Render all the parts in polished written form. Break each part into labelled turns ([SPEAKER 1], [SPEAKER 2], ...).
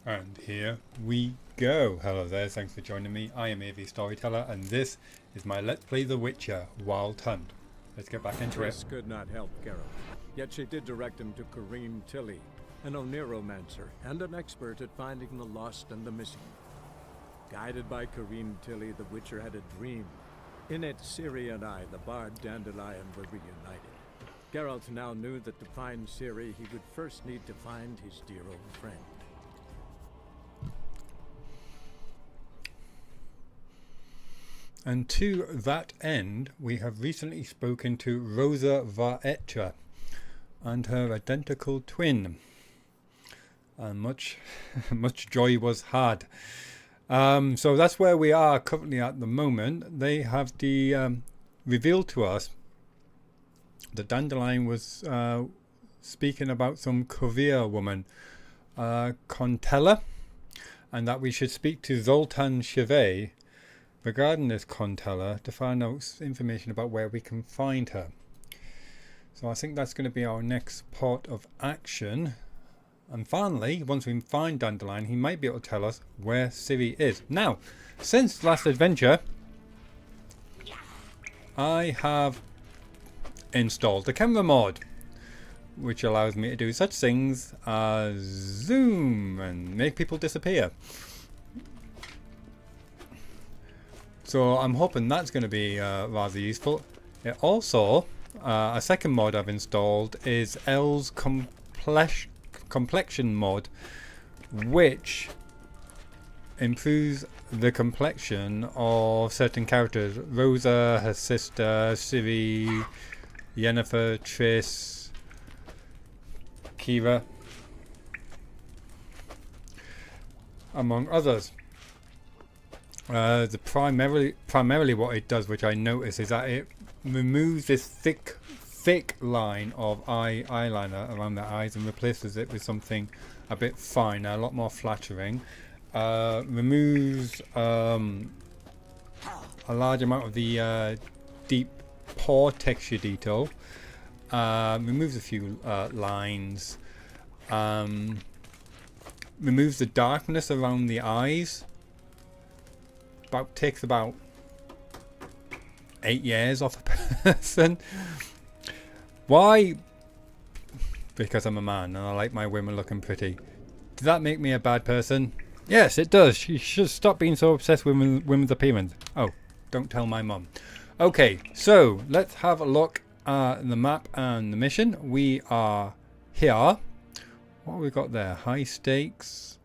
[SPEAKER 1] And here we go. Hello there, thanks for joining me. I am AVStoryteller and this is my Let's Play The Witcher Wild Hunt. Let's get back into it.
[SPEAKER 2] Triss could not help Geralt, yet she did direct him to Corrine Tilly, an Oniromancer and an expert at finding the lost and the missing. Guided by Corrine Tilly, the Witcher had a dream. In it, Ciri and I, the bard Dandelion, were reunited. Geralt now knew that to find Ciri, he would first need to find his dear old friend.
[SPEAKER 1] And to that end, we have recently spoken to Rosa Vaetra and her identical twin. And much joy was had. So that's where we are currently at the moment. They have revealed to us that Dandelion was speaking about some Kovir woman, Contella, and that we should speak to Zoltan Chevet regarding this Contella to find out information about where we can find her. So I think that's going to be our next part of action. And finally, once we find Dandelion, he might be able to tell us where Ciri is. Now, since last adventure, I have installed the camera mod, which allows me to do such things as zoom and make people disappear. So I'm hoping that's going to be rather useful. It also, a second mod I've installed is L's complexion mod, which improves the complexion of certain characters. Rosa, her sister, Ciri, Yennefer, Triss, Kira, among others. Primarily what it does, which I notice, is that it removes this thick line of eyeliner around the eyes and replaces it with something a bit finer, a lot more flattering. Removes a large amount of the deep pore texture detail. Removes a few lines. Removes the darkness around the eyes. Takes about 8 years off a person. Why? Because I'm a man and I like my women looking pretty. Does that make me a bad person? Yes, it does. You should stop being so obsessed with women's appearance. Oh, don't tell my mum. Okay, so let's have a look at the map and the mission. We are here. What have we got there? High stakes,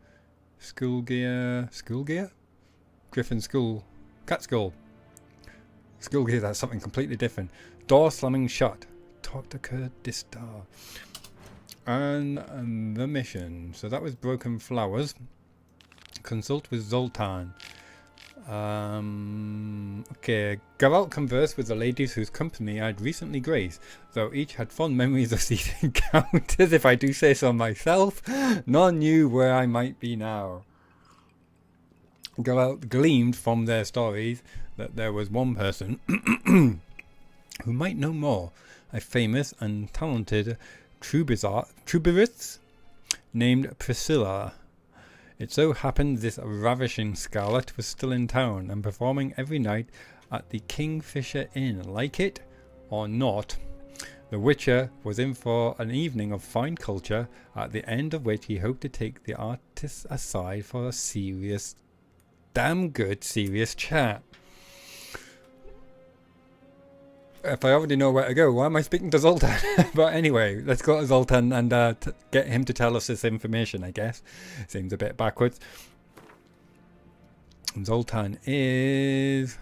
[SPEAKER 1] school gear, Griffin School, Cat School. School gear, that's something completely different. Door slamming shut. Talk to Kurdistar. And the mission. So that was Broken Flowers. Consult with Zoltan. Okay. Geralt conversed with the ladies whose company I'd recently graced, though each had fond memories of these encounters. If I do say so myself, none knew where I might be now. Geralt gleamed from their stories that there was one person who might know more, a famous and talented troubadouress named Priscilla. It so happened this ravishing Scarlet was still in town and performing every night at the Kingfisher Inn. Like it or not, the Witcher was in for an evening of fine culture, at the end of which he hoped to take the artist aside for a damn good serious chat. If I already know where to go, why am I speaking to Zoltan? But anyway, let's go to Zoltan and get him to tell us this information, I guess. Seems a bit backwards. Zoltan is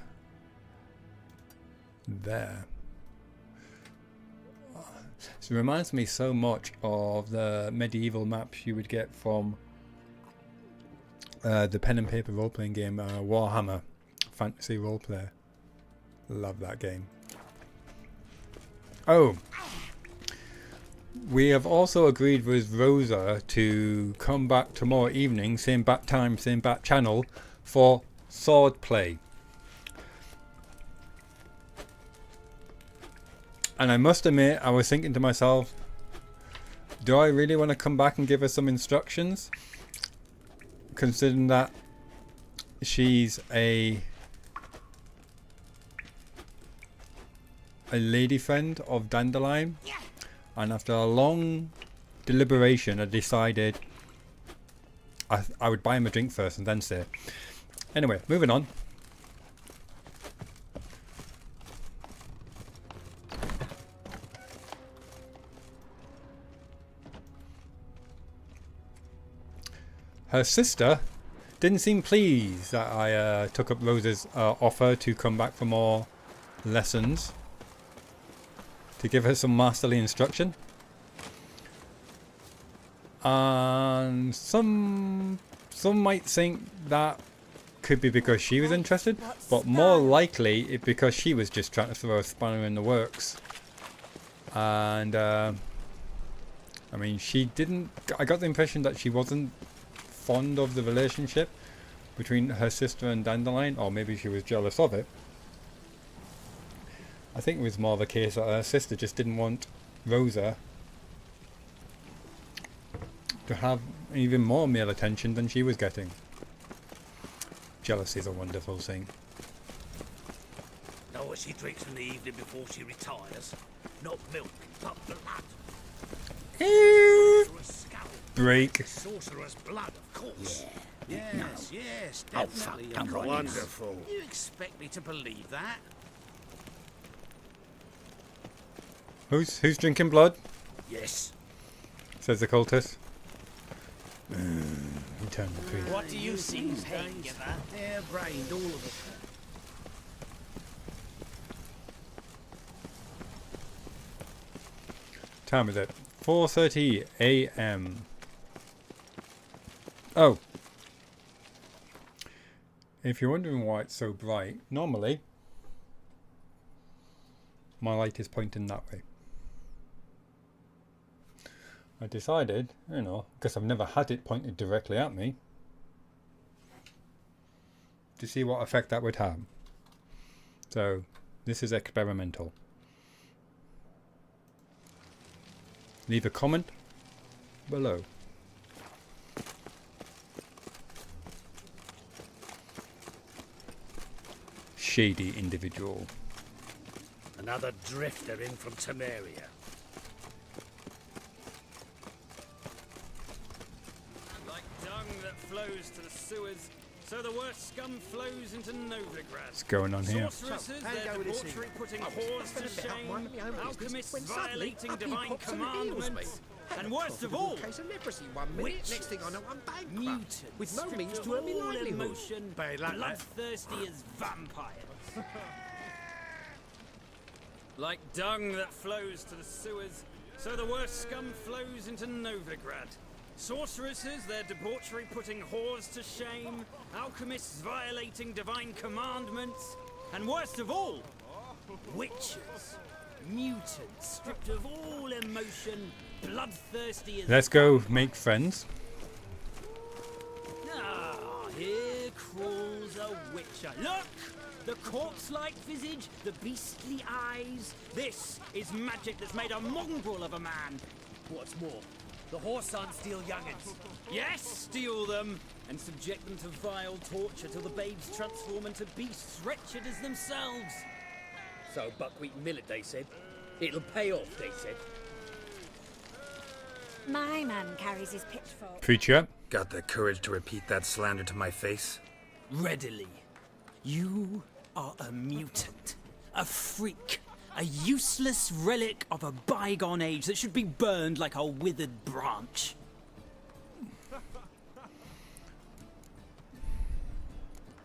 [SPEAKER 1] there. It reminds me so much of the medieval maps you would get from the pen and paper role-playing game Warhammer Fantasy Roleplayer. Love that game. Oh, we have also agreed with Rosa to come back tomorrow evening, same bat time, same bat channel, for sword play. And I must admit, I was thinking to myself, do I really want to come back and give her some instructions? considering that she's a lady friend of Dandelion, and after a long deliberation I decided I would buy him a drink first and then say. Anyway, moving on. Her sister didn't seem pleased that I took up Rose's offer to come back for more lessons, to give her some masterly instruction. And some might think that could be because she was interested, but more likely it's because she was just trying to throw a spanner in the works. And I mean, she didn't. I got the impression that she wasn't fond of the relationship between her sister and Dandelion, or maybe she was jealous of it. I think it was more of a case that her sister just didn't want Rosa to have even more male attention than she was getting. Jealousy is a wonderful thing.
[SPEAKER 3] Know what she drinks in the evening before she retires? Not milk, but blood. Sorcerer's scalp.
[SPEAKER 1] Break.
[SPEAKER 3] Sorcerer's blood, of course. Yes, yes,
[SPEAKER 4] Oh,
[SPEAKER 3] definitely.
[SPEAKER 4] fuck,
[SPEAKER 3] of
[SPEAKER 4] I'm
[SPEAKER 3] course.
[SPEAKER 4] wonderful.
[SPEAKER 3] You expect me to believe that?
[SPEAKER 1] Who's drinking blood?
[SPEAKER 3] Yes.
[SPEAKER 1] Says the cultist. He turned the priest.
[SPEAKER 3] What do you see, pig? Hair-brained, all of it.
[SPEAKER 1] Time is it? 4:30 a.m. Oh. If you're wondering why it's so bright, normally my light is pointing that way. I decided, because I've never had it pointed directly at me, to see what effect that would have. So, this is experimental. Leave a comment below. Shady individual.
[SPEAKER 3] Another drifter in from Temeria.
[SPEAKER 5] Like dung that flows to the sewers, so the worst scum flows into Novigrad.
[SPEAKER 1] What's going on here?
[SPEAKER 5] Sorceresses, their debauchery putting whores to shame, alchemists violating divine commandments, and worst of all,
[SPEAKER 4] Next thing I know, I'm bankrupt.
[SPEAKER 5] mutants
[SPEAKER 4] With no
[SPEAKER 5] stripped
[SPEAKER 4] means
[SPEAKER 5] of
[SPEAKER 4] to earn me
[SPEAKER 5] all
[SPEAKER 4] livelihood.
[SPEAKER 5] emotion,
[SPEAKER 3] Bad luck, lad.
[SPEAKER 5] bloodthirsty as vampires. Like dung that flows to the sewers, so the worst scum flows into Novigrad. Sorceresses, their debauchery putting whores to shame, alchemists violating divine commandments, and worst of all, witches, mutants stripped of all emotion, bloodthirsty as
[SPEAKER 1] Let's go make friends.
[SPEAKER 5] Ah, here crawls a witcher. Look! The corpse-like visage, the beastly eyes. This is magic that's made a mongrel of a man.
[SPEAKER 6] What's more, the horse sons steal young'uns.
[SPEAKER 5] Yes, steal them and subject them to vile torture till the babes transform into beasts wretched as themselves.
[SPEAKER 6] So buckwheat millet, they said. It'll pay off, they said.
[SPEAKER 7] My man carries his pitchfork.
[SPEAKER 1] Preacher.
[SPEAKER 4] Got the courage to repeat that slander to my face?
[SPEAKER 5] Readily. You are a mutant, a freak, a useless relic of a bygone age that should be burned like a withered branch.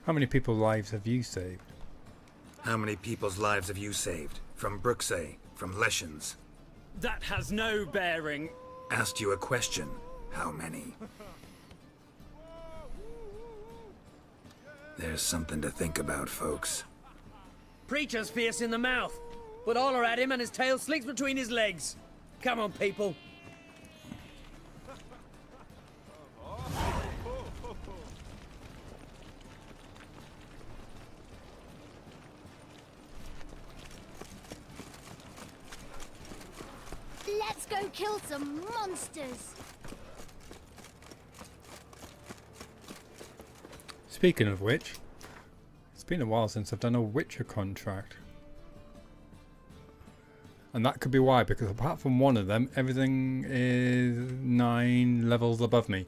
[SPEAKER 1] How many people's lives have you saved?
[SPEAKER 4] How many people's lives have you saved? From Brooksay, from Leshens?
[SPEAKER 5] That has no bearing.
[SPEAKER 4] Asked you a question. How many? There's something to think about, folks.
[SPEAKER 6] Preacher's fierce in the mouth, but holler at him and his tail slinks between his legs. Come on, people.
[SPEAKER 7] Let's go kill some monsters.
[SPEAKER 1] Speaking of which, it's been a while since I've done a Witcher contract. And that could be why, because apart from one of them, everything is 9 levels above me.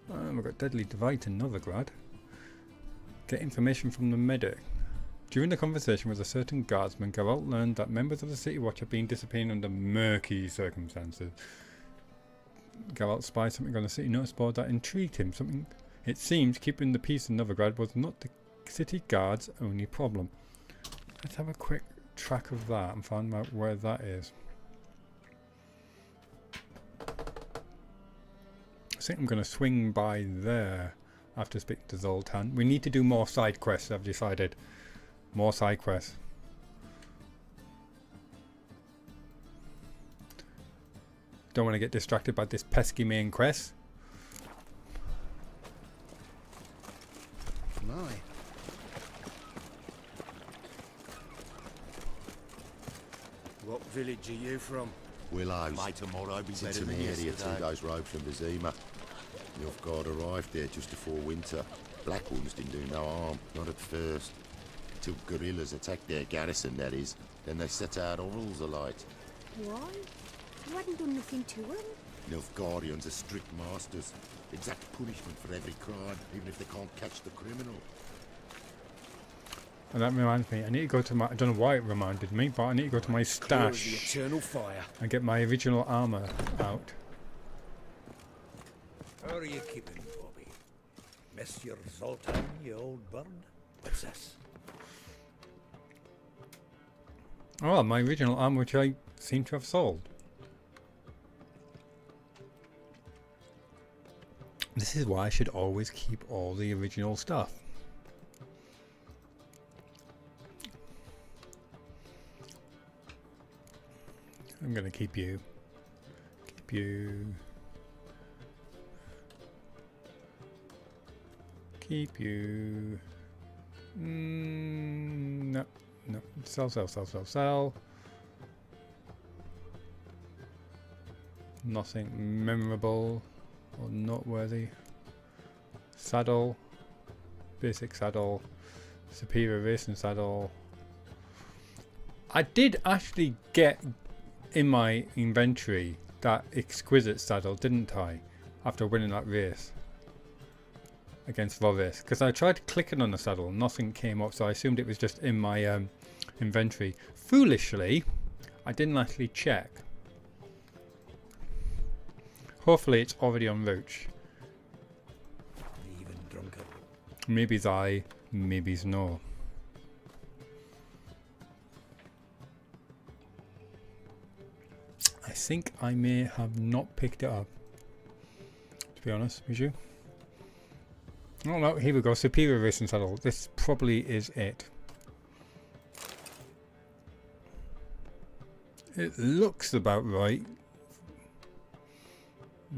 [SPEAKER 1] We've got Deadly Divide in Novigrad. Get information from the medic. During the conversation with a certain guardsman, Geralt learned that members of the City Watch have been disappearing under murky circumstances. Geralt spied something on the city notice board that intrigued him. It seems keeping the peace in Novigrad was not the city guard's only problem. Let's have a quick track of that and find out where that is. I think I'm going to swing by there after speaking to Zoltan. We need to do more side quests, I've decided. More side quests. Don't want to get distracted by this pesky main quest.
[SPEAKER 8] My.
[SPEAKER 9] What village are you from?
[SPEAKER 10] Willows.
[SPEAKER 9] By tomorrow be
[SPEAKER 10] It's
[SPEAKER 9] better
[SPEAKER 10] an
[SPEAKER 9] than
[SPEAKER 10] area
[SPEAKER 9] yesterday.
[SPEAKER 10] 2 days' road from Vizima. Nilfgaard arrived there just before winter. Black ones didn't do no harm, not at first. Till guerrillas attacked their garrison, that is. Then they set out Orals alight.
[SPEAKER 7] Why? You hadn't done nothing to him.
[SPEAKER 10] Nilfgaardians are strict masters. Exact punishment for every crime, even if they can't catch the criminal.
[SPEAKER 1] And that reminds me, I need to go to my, I don't know why it reminded me, but I need to go to my
[SPEAKER 9] The
[SPEAKER 1] stash
[SPEAKER 9] eternal fire.
[SPEAKER 1] and get my original armour out.
[SPEAKER 3] How are you keeping, Bobby? Miss your Zoltan, you old bird? What's this?
[SPEAKER 1] Oh, my original armour, which I seem to have sold. This is why I should always keep all the original stuff. I'm going to keep you. Keep you. Keep you. No. No. Sell, sell, sell, sell, sell. Nothing memorable or noteworthy. Saddle. Basic saddle. Superior racing saddle. I did actually get in my inventory that exquisite saddle, didn't I? After winning that race against Voris, because I tried clicking on the saddle, nothing came up, so I assumed it was just in my inventory. Foolishly, I didn't actually check. Hopefully, it's already on roach.
[SPEAKER 3] Even drunker.
[SPEAKER 1] Maybe's I, maybe's no. I think I may have not picked it up, to be honest with you. Oh no, here we go. Superior racing saddle. This probably is it. It looks about right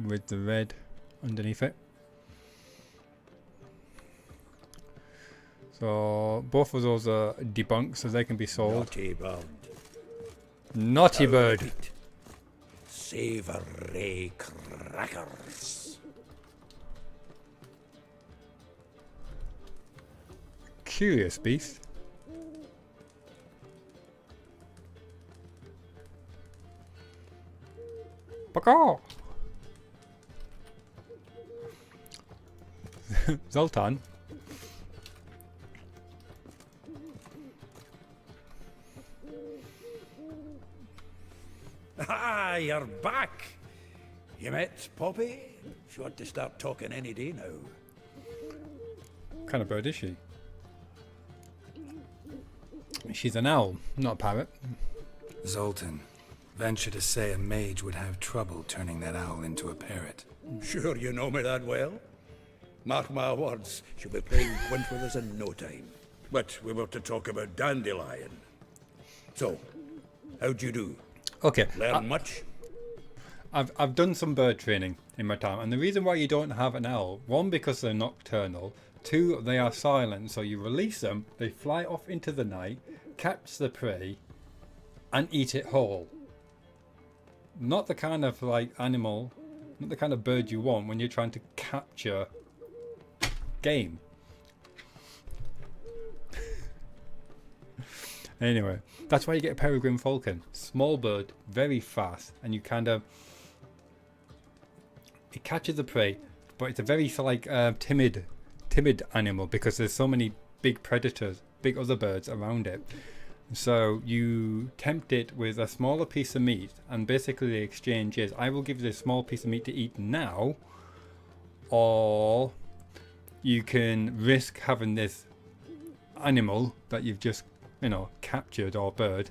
[SPEAKER 1] with the red underneath it. So both of those are debunked, so they can be sold.
[SPEAKER 3] Naughty bird.
[SPEAKER 1] Naughty bird.
[SPEAKER 3] Savoury crackers.
[SPEAKER 1] Curious beast. Baka! Zoltan.
[SPEAKER 3] Ah, you're back. You met Poppy? She ought to start talking any day now.
[SPEAKER 1] What kind of bird is she? She's an owl, not a parrot.
[SPEAKER 8] Zoltan. Venture to say a mage would have trouble turning that owl into a parrot.
[SPEAKER 3] Sure you know me that well. Mark my words, she'll be playing quint with us in no time. But we were to talk about Dandelion. So, how'd you do?
[SPEAKER 1] Okay.
[SPEAKER 3] Learn much?
[SPEAKER 1] I've done some bird training in my time, and the reason why you don't have an owl, one, because they're nocturnal, two, they are silent, so you release them, they fly off into the night, catch the prey, and eat it whole. Not the kind of like animal, not the kind of bird you want when you're trying to capture game. Anyway, that's why you get a peregrine falcon. Small bird, very fast, and you kind of... It catches the prey, but it's a very timid animal because there's so many big predators, big other birds around it. So you tempt it with a smaller piece of meat, and basically the exchange is, I will give you this small piece of meat to eat now, or you can risk having this animal that you've just, captured, or bird,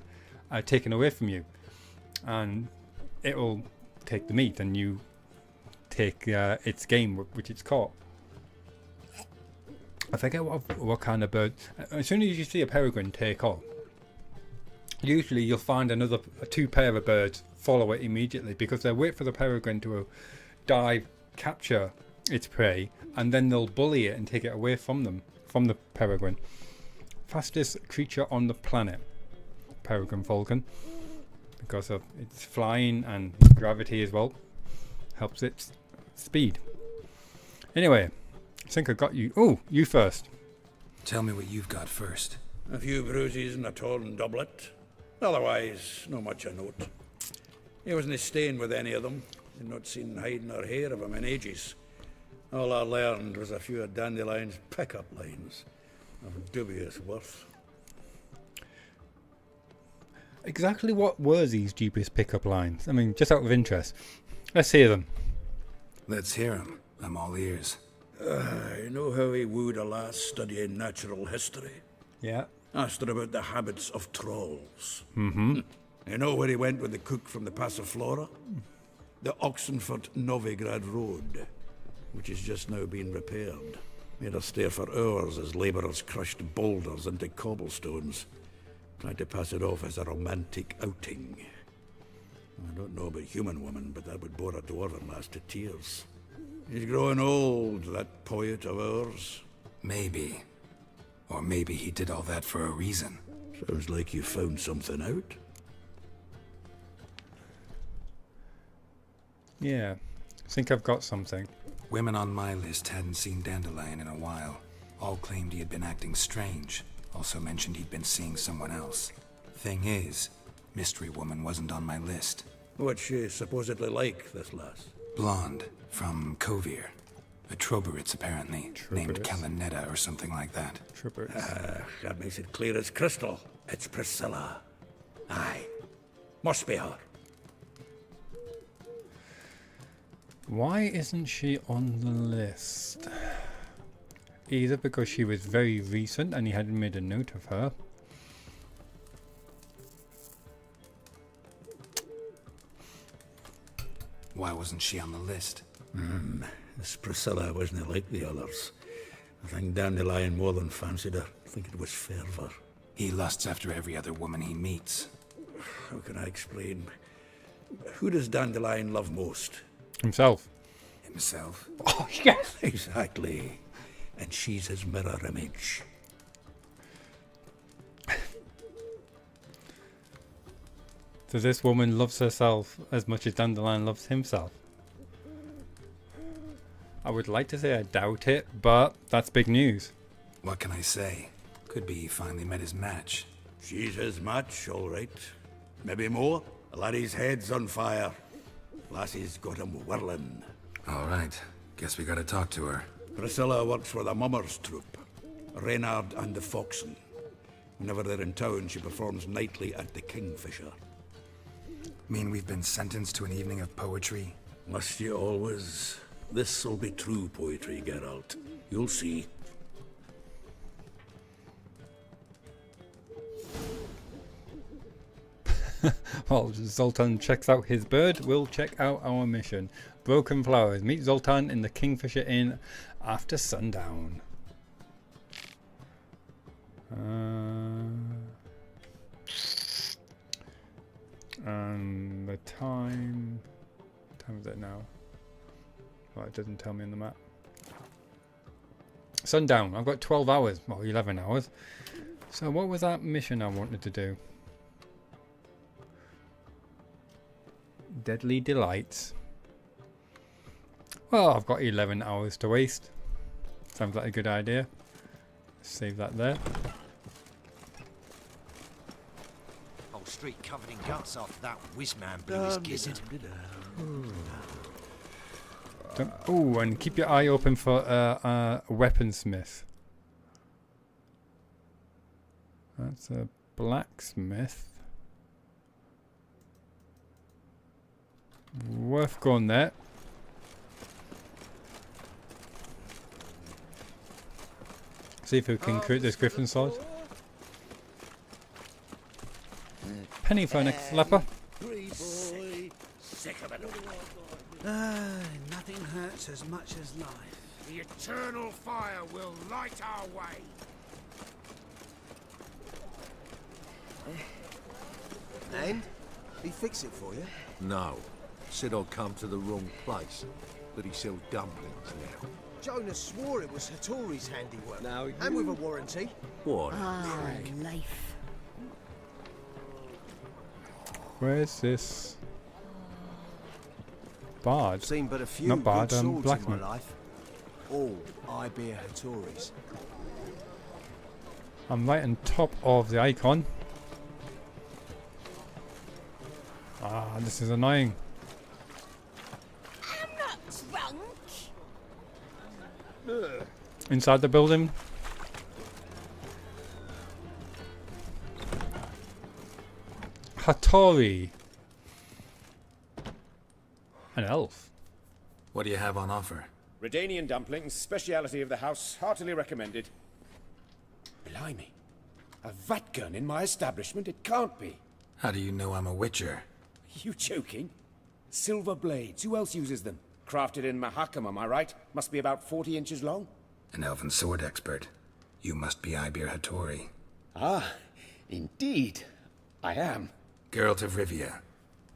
[SPEAKER 1] taken away from you, and it will take the meat, and you take its game which it's caught. I forget what kind of bird. As soon as you see a peregrine take off, usually you'll find two pair of birds follow it immediately, because they wait for the peregrine to dive, capture its prey, and then they'll bully it and take it away from the peregrine. Fastest creature on the planet, peregrine falcon, because of its flying and gravity as well, helps its speed. Anyway, I think I got you. Oh, you first.
[SPEAKER 8] Tell me what you've got first.
[SPEAKER 3] A few bruises and a torn doublet. Otherwise, no much of note. He wasn't staying with any of them. I'd not seen hide nor hair of him in ages. All I learned was a few of Dandelion's pickup lines of dubious worth.
[SPEAKER 1] Exactly what were these dubious pickup lines? I mean, just out of interest. Let's hear them.
[SPEAKER 8] Let's hear him. I'm all ears.
[SPEAKER 3] You know how he wooed a lass studying natural history?
[SPEAKER 1] Yeah.
[SPEAKER 3] Asked her about the habits of trolls.
[SPEAKER 1] Mm-hmm.
[SPEAKER 3] You know where he went with the cook from the Passiflora? The Oxenford Novigrad Road, which has just now been repaired. Made her stay for hours as labourers crushed boulders into cobblestones. Tried to pass it off as a romantic outing. I don't know about human woman, but that would bore a dwarven lass to tears. He's growing old, that poet of ours.
[SPEAKER 8] Maybe. Or maybe he did all that for a reason.
[SPEAKER 3] Sounds like you found something out.
[SPEAKER 1] Yeah, I think I've got something.
[SPEAKER 8] Women on my list hadn't seen Dandelion in a while. All claimed he had been acting strange. Also mentioned he'd been seeing someone else. Thing is, Mystery Woman wasn't on my list.
[SPEAKER 3] What's she supposedly like, this lass?
[SPEAKER 8] Blonde, from Kovir. A Troberitz, apparently. Named Kalanetta or something like that.
[SPEAKER 1] Troberitz.
[SPEAKER 3] That makes it clear as crystal. It's Priscilla. Aye. Must be her.
[SPEAKER 1] Why isn't she on the list? Either because she was very recent and he hadn't made a note of her.
[SPEAKER 8] Why wasn't she on the list?
[SPEAKER 3] This Priscilla wasn't like the others. I think Dandelion more than fancied her. I think it was fervour.
[SPEAKER 8] He lusts after every other woman he meets.
[SPEAKER 3] How can I explain? Who does Dandelion love most?
[SPEAKER 1] Himself.
[SPEAKER 8] Himself?
[SPEAKER 1] Oh, yes!
[SPEAKER 3] Exactly. And she's his mirror image.
[SPEAKER 1] So this woman loves herself as much as Dandelion loves himself. I would like to say I doubt it, but that's big news.
[SPEAKER 8] What can I say? Could be he finally met his match.
[SPEAKER 3] She's his match, all right. Maybe more. The laddie's head's on fire. Lassie's got him whirling.
[SPEAKER 8] All right. Guess we gotta talk to her.
[SPEAKER 3] Priscilla works for the Mummers troupe. Reynard and the Foxen. Whenever they're in town, she performs nightly at the Kingfisher.
[SPEAKER 8] Mean we've been sentenced to an evening of poetry?
[SPEAKER 3] Must you always? This'll be true poetry, Geralt. You'll see.
[SPEAKER 1] While Zoltan checks out his bird, we'll check out our mission. Broken Flowers. Meet Zoltan in the Kingfisher Inn after sundown. And the time... What time is it now? Well, it doesn't tell me on the map. Sundown. I've got 12 hours. Well, 11 hours. So what was that mission I wanted to do? Deadly Delights. Well, I've got 11 hours to waste. Sounds like a good idea. Save that there.
[SPEAKER 9] street covered in guts after that whiz-man blew his gizzard.
[SPEAKER 1] Oh, and keep your eye open for a weaponsmith. That's a blacksmith. Worth going there. See if we can create this griffin sword. Penny for an ex-leper.
[SPEAKER 9] Sick of it.
[SPEAKER 6] Nothing hurts as much as life.
[SPEAKER 9] The eternal fire will light our way.
[SPEAKER 11] And? He fix it for you?
[SPEAKER 12] No. Said I'd come to the wrong place. But he sells dumplings now.
[SPEAKER 11] Jonas swore it was Hattori's handiwork.
[SPEAKER 12] Now
[SPEAKER 11] and with a warranty.
[SPEAKER 12] What?
[SPEAKER 7] Life.
[SPEAKER 1] Where's this bard?
[SPEAKER 11] Seen but a few
[SPEAKER 1] Not bard,
[SPEAKER 11] good swords in my
[SPEAKER 1] blacksmith.
[SPEAKER 11] life. All I bear Hattori's.
[SPEAKER 1] I'm right on top of the icon. Ah, this is annoying.
[SPEAKER 7] I'm not drunk.
[SPEAKER 1] Inside the building. Hattori. An elf.
[SPEAKER 8] What do you have on offer?
[SPEAKER 13] Redanian dumplings, speciality of the house, heartily recommended. Blimey. A vatgun in my establishment? It can't be.
[SPEAKER 8] How do you know I'm a witcher?
[SPEAKER 13] You joking? Silver blades, who else uses them? Crafted in Mahakam, am I right? Must be about 40 inches long?
[SPEAKER 8] An elven sword expert. You must be Ibir Hattori.
[SPEAKER 13] Ah, indeed. I am.
[SPEAKER 8] Geralt of Rivia.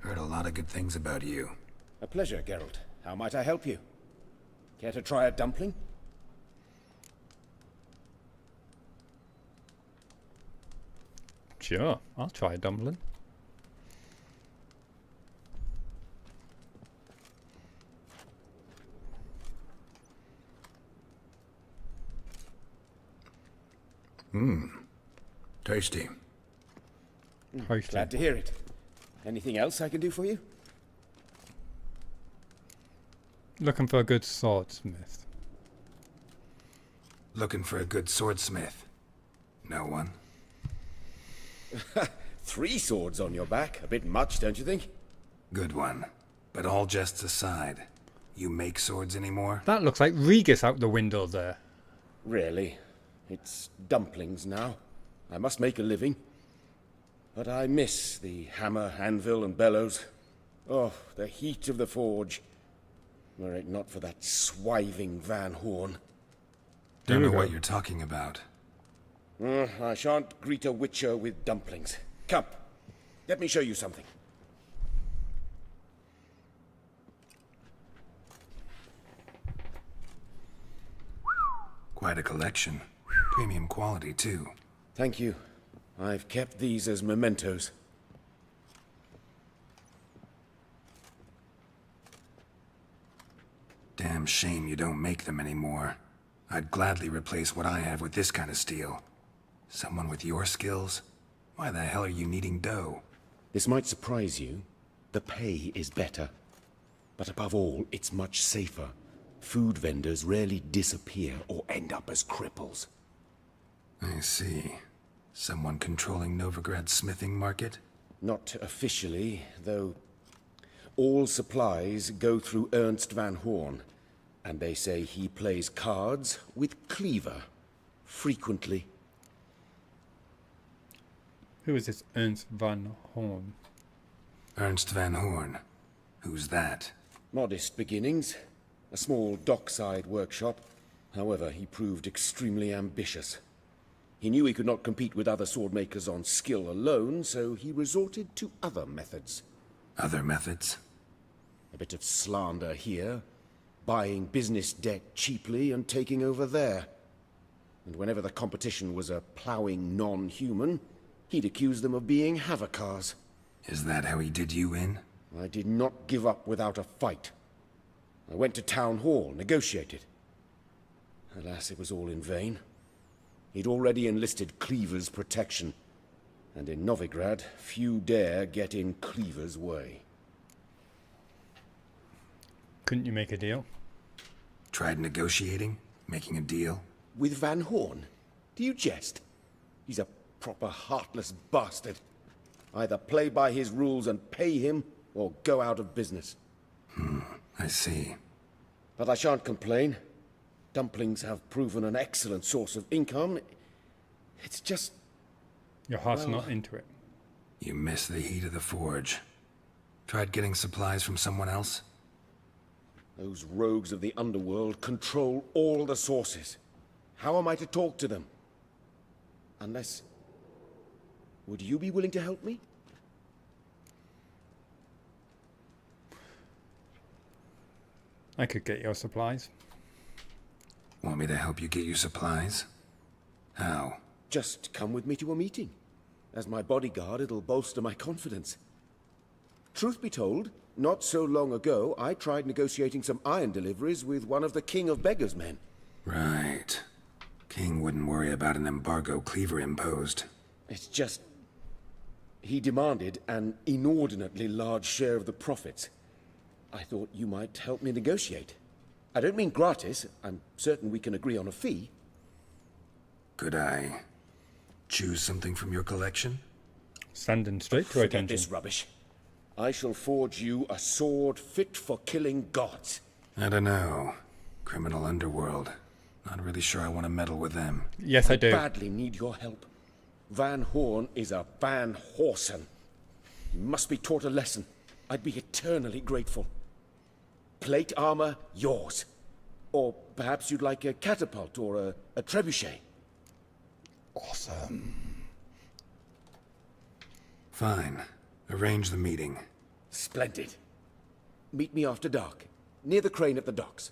[SPEAKER 8] Heard a lot of good things about you.
[SPEAKER 13] A pleasure, Geralt. How might I help you? Care to try a dumpling?
[SPEAKER 1] Sure, I'll try a dumpling.
[SPEAKER 8] Tasty.
[SPEAKER 13] Glad to hear it. Anything else I can do for you?
[SPEAKER 1] Looking for a good swordsmith.
[SPEAKER 8] Looking for a good swordsmith. No one?
[SPEAKER 13] 3 swords on your back. A bit much, don't you think?
[SPEAKER 8] Good one. But all jests aside, you make swords anymore?
[SPEAKER 1] That looks like Regis out the window there.
[SPEAKER 13] Really. It's dumplings now. I must make a living. But I miss the hammer, anvil, and bellows. Oh, the heat of the forge. Were it not for that swiving Van Horn.
[SPEAKER 8] Don't know what you're talking about.
[SPEAKER 13] I shan't greet a witcher with dumplings. Come, let me show you something.
[SPEAKER 8] Quite a collection. Premium quality, too.
[SPEAKER 13] Thank you. I've kept these as mementos.
[SPEAKER 8] Damn shame you don't make them anymore. I'd gladly replace what I have with this kind of steel. Someone with your skills? Why the hell are you needing dough?
[SPEAKER 13] This might surprise you. The pay is better. But above all, it's much safer. Food vendors rarely disappear or end up as cripples.
[SPEAKER 8] I see. Someone controlling Novigrad's smithing market?
[SPEAKER 13] Not officially, though. All supplies go through Ernst Van Horn, and they say he plays cards with Cleaver, frequently.
[SPEAKER 1] Who is this Ernst Van Horn?
[SPEAKER 8] Ernst Van Horn. Who's that?
[SPEAKER 13] Modest beginnings. A small dockside workshop. However, he proved extremely ambitious. He knew he could not compete with other swordmakers on skill alone, so he resorted to other methods.
[SPEAKER 8] Other methods?
[SPEAKER 13] A bit of slander here, buying business debt cheaply and taking over there. And whenever the competition was a ploughing non-human, he'd accuse them of being Havakars.
[SPEAKER 8] Is that how he did you in?
[SPEAKER 13] I did not give up without a fight. I went to Town Hall, negotiated. Alas, it was all in vain. He'd already enlisted Cleaver's protection. And in Novigrad, few dare get in Cleaver's way.
[SPEAKER 1] Couldn't you make a deal?
[SPEAKER 8] Tried negotiating? Making a deal?
[SPEAKER 13] With Van Horn? Do you jest? He's a proper heartless bastard. Either play by his rules and pay him, or go out of business.
[SPEAKER 8] I see.
[SPEAKER 13] But I shan't complain. Dumplings have proven an excellent source of income. It's just...
[SPEAKER 1] Your heart's
[SPEAKER 13] well,
[SPEAKER 1] not into it.
[SPEAKER 8] You miss the heat of the forge. Tried getting supplies from someone else?
[SPEAKER 13] Those rogues of the underworld control all the sources. How am I to talk to them? Unless... Would you be willing to help me?
[SPEAKER 1] I could get your supplies.
[SPEAKER 8] Want me to help you get your supplies? How?
[SPEAKER 13] Just come with me to a meeting. As my bodyguard, it'll bolster my confidence. Truth be told, not so long ago, I tried negotiating some iron deliveries with one of the King of Beggars' men.
[SPEAKER 8] Right. King wouldn't worry about an embargo Cleaver imposed.
[SPEAKER 13] It's just... He demanded an inordinately large share of the profits. I thought you might help me negotiate. I don't mean gratis. I'm certain we can agree on a fee.
[SPEAKER 8] Could I choose something from your collection?
[SPEAKER 1] Standing straight to
[SPEAKER 13] Forget
[SPEAKER 1] attention.
[SPEAKER 13] this rubbish. I shall forge you a sword fit for killing gods.
[SPEAKER 8] I don't know. Criminal underworld. Not really sure I want to meddle with them.
[SPEAKER 1] Yes, I do.
[SPEAKER 13] Badly need your help. Van Horn is a Van Horsen. He must be taught a lesson. I'd be eternally grateful. Plate armor, yours. Or perhaps you'd like a catapult or a trebuchet.
[SPEAKER 1] Awesome.
[SPEAKER 8] Fine. Arrange the meeting.
[SPEAKER 13] Splendid. Meet me after dark, near the crane at the docks.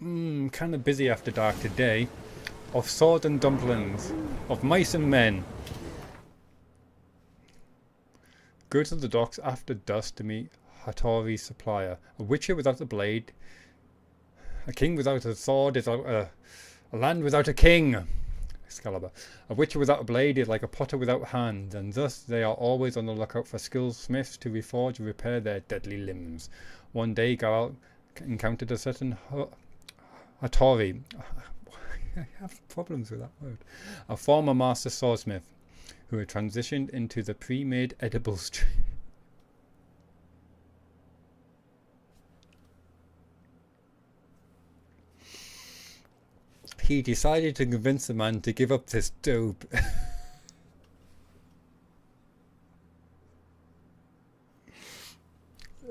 [SPEAKER 1] Kind of busy after dark today. Of Swords and Dumplings. Of Mice and Men. Go to the docks after dusk to meet Hattori's supplier. A witcher without a blade. A king without a sword is a land without a king. Excalibur. A witcher without a blade is like a potter without hands, and thus they are always on the lookout for skilled smiths to reforge and repair their deadly limbs. One day Geralt encountered a certain Hattori. I have problems with that word. A former master swordsmith who had transitioned into the pre-made edible stream. He decided to convince the man to give up this dope.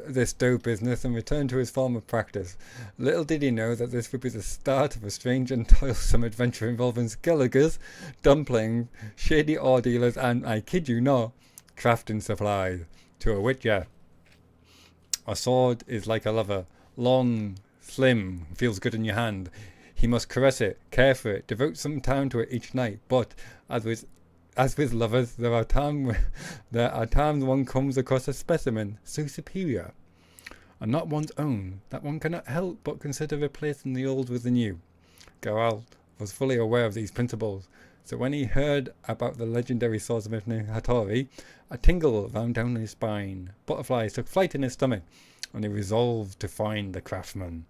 [SPEAKER 1] This dope business and return to his former practice. Little did he know that this would be the start of a strange and toilsome adventure involving Skelligers, dumplings, shady ore dealers, and, I kid you not, crafting supplies. To a witcher, a sword is like a lover, long, slim, feels good in your hand. He must caress it, care for it, devote some time to it each night. But as with lovers, there are times one comes across a specimen so superior, and not one's own, that one cannot help but consider replacing the old with the new. Geralt was fully aware of these principles, so when he heard about the legendary swordsmith named Hattori, a tingle ran down his spine. Butterflies took flight in his stomach, and he resolved to find the craftsman.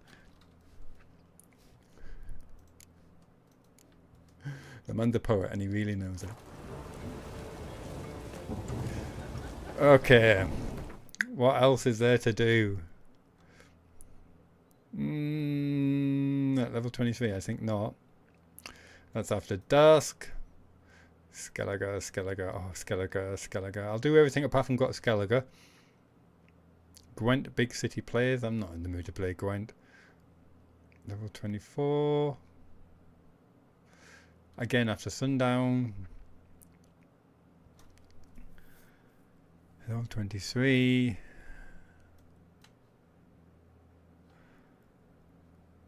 [SPEAKER 1] The man's a poet, and he really knows it. Okay, what else is there to do? At level 23, I think not. That's after dusk. Skelliger. Oh, Skelliger. I'll do everything apart from got Skelliger. Gwent, big city players. I'm not in the mood to play Gwent. Level 24. Again after sundown. Level 23.